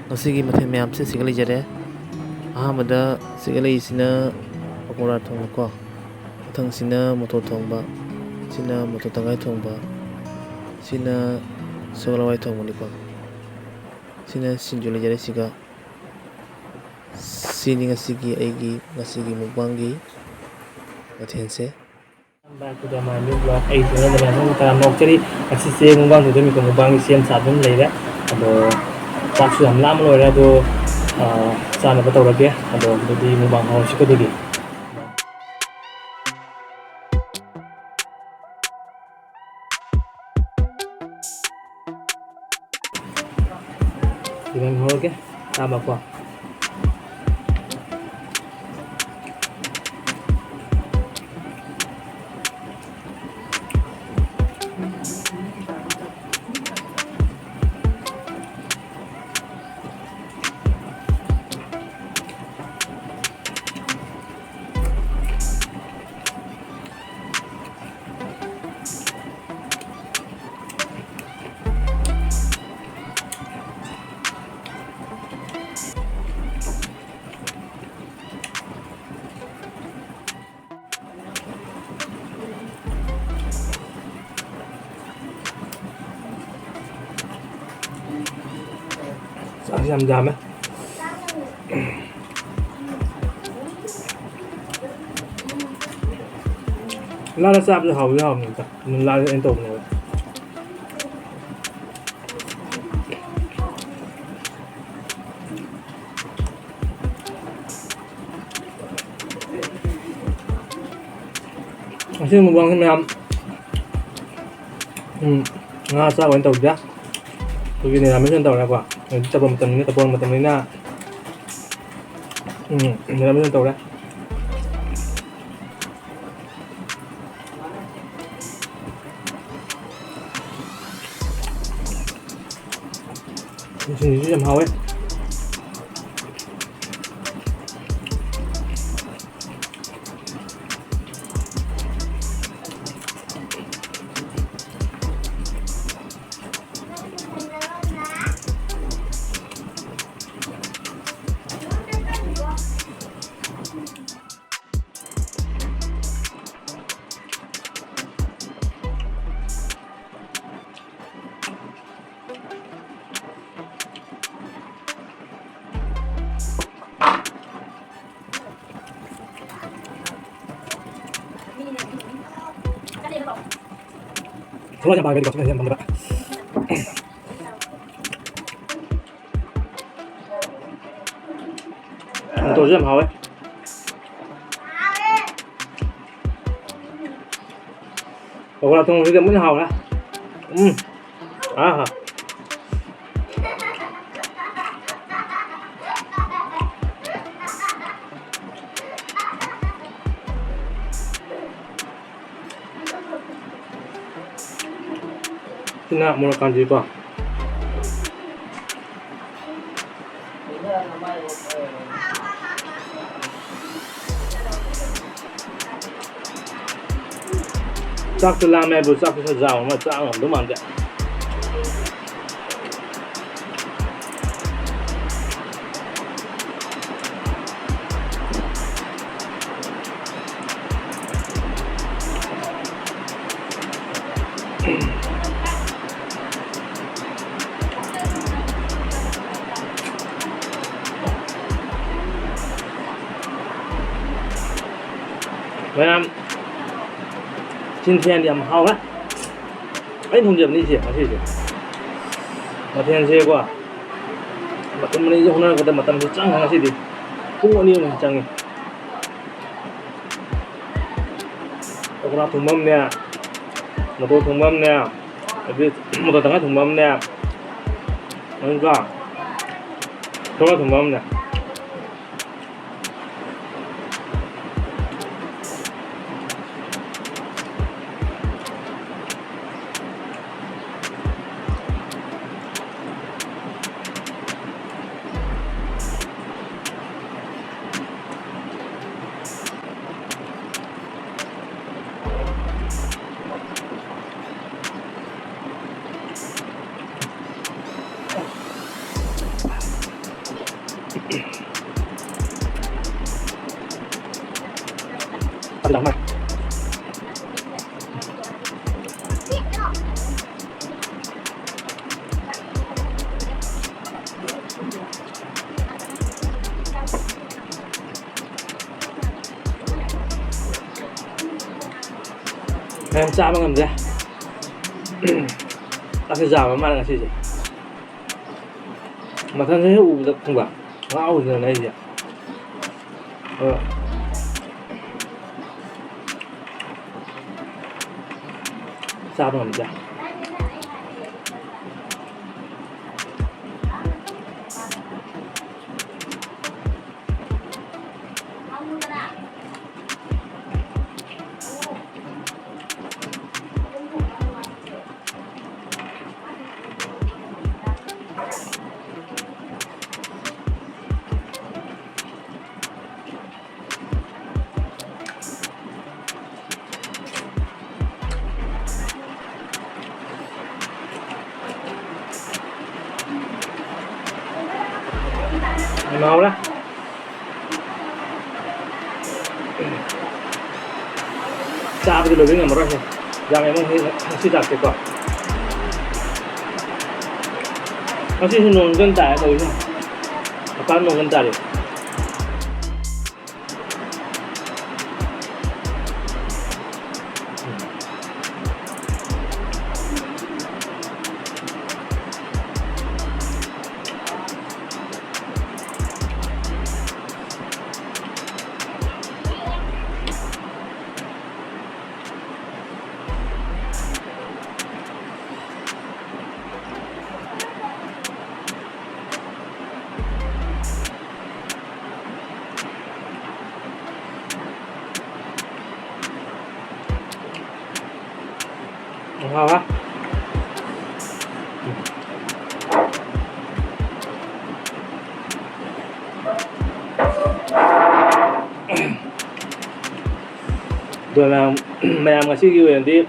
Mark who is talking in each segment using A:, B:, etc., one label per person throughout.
A: ꯉꯁꯤꯒꯤ ꯃꯊꯦꯜ ꯃꯌꯥꯝꯁꯦ ꯁꯤꯒ ꯂꯩꯖꯔꯦ꯫ ꯑꯍꯥꯟꯕꯗ ꯁꯤꯒ ꯂꯩꯔꯤꯁꯤꯅ ꯄꯀꯣꯔꯥ ꯊꯣꯡꯕꯀꯣ, ꯃꯊꯪꯁꯤꯅ ꯃꯣꯇꯣꯔ ꯊꯣꯡꯕ, ꯁꯤꯅ ꯃꯣꯇꯣꯔ ꯇꯪꯈꯥꯏ ꯊꯣꯡꯕ, ꯁꯤꯅ ꯁꯒꯣꯜ ꯍꯋꯥꯏ ꯊꯣꯡꯕꯅꯤꯀꯣ, ꯁꯤꯅ ꯁꯤꯡꯖꯨ ꯂꯩꯖꯔꯦ ꯁꯤꯒ꯫ ꯁꯤꯅꯤ ꯉꯁꯤꯒꯤ ꯃꯨꯛꯕꯥꯡꯒꯤ ꯃꯊꯦꯜꯁꯦ꯫
B: Back to the my new blog. Ay sunod na naman ta actually kasi mukbang dito mi mukbang siyam sa dun leira. Ado taksu am lam lo ra do sana ba tawrage. Ado di mukbang ho shi ko dili. Dengan ho ke tama ko. Ang dami. Lala sap nó hầu với hầu mình la lên tôm này. Xin một bông thêm nga sa quán tàu giá. Tôi gini namin yung tàu na kwa. Tapon matam ni na. Namin yung tàu na. Xin làm hao ấy. Semua yang pakai di kosong yang bener. Tôi rất hào ấy. Còn là tôi sẽ muốn hào nữa. À. Sina muna kanji pa. Chắc là làm em vừa chắc là giàu mà chắc là đúng không ạ? Vậy今天点好了，哎，同志们，你去，我去去。我天这个，我他们用那个的，我他们是正常的，中国人正的。我拿ถุงมันเนี่ยมาตัวถุงมันเนี่ยมาตัวตั้งแต่ถุงมันเนี่ยนั่นก็ตัวถุงมันเนี่ย Tapi lama. Em sao mà ngầm ra. Ta sẽ giảm mà là gì? Mà thân thế u được không bảo. Ngao giờ này gì? Sao mà ngầm ra. Mau đó. Sao bây giờ đối với ngầm rồi nhỉ? Giờ em không xin đặt cái quả. Nó xin nôn cân tải rồi nhỉ? Apa nôn cân tải đi. Ngon quá. Rồi là mẹ em ngasih gue nanti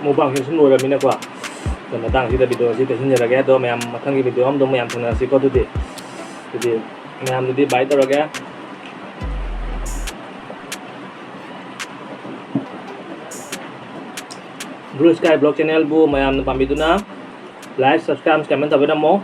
B: mau bangkit semua dari mina kuah. Dan datang kita video sih tesnya lagi tuh mẹ em makan cái video om tuh mẹ em thằng ngasih kau tuh deh. Jadi mẹ em nanti baik terus ya. Blue Sky Blog Channel bu mẹ em pamit dulu na. Like, subscribe, comment, sampai namo.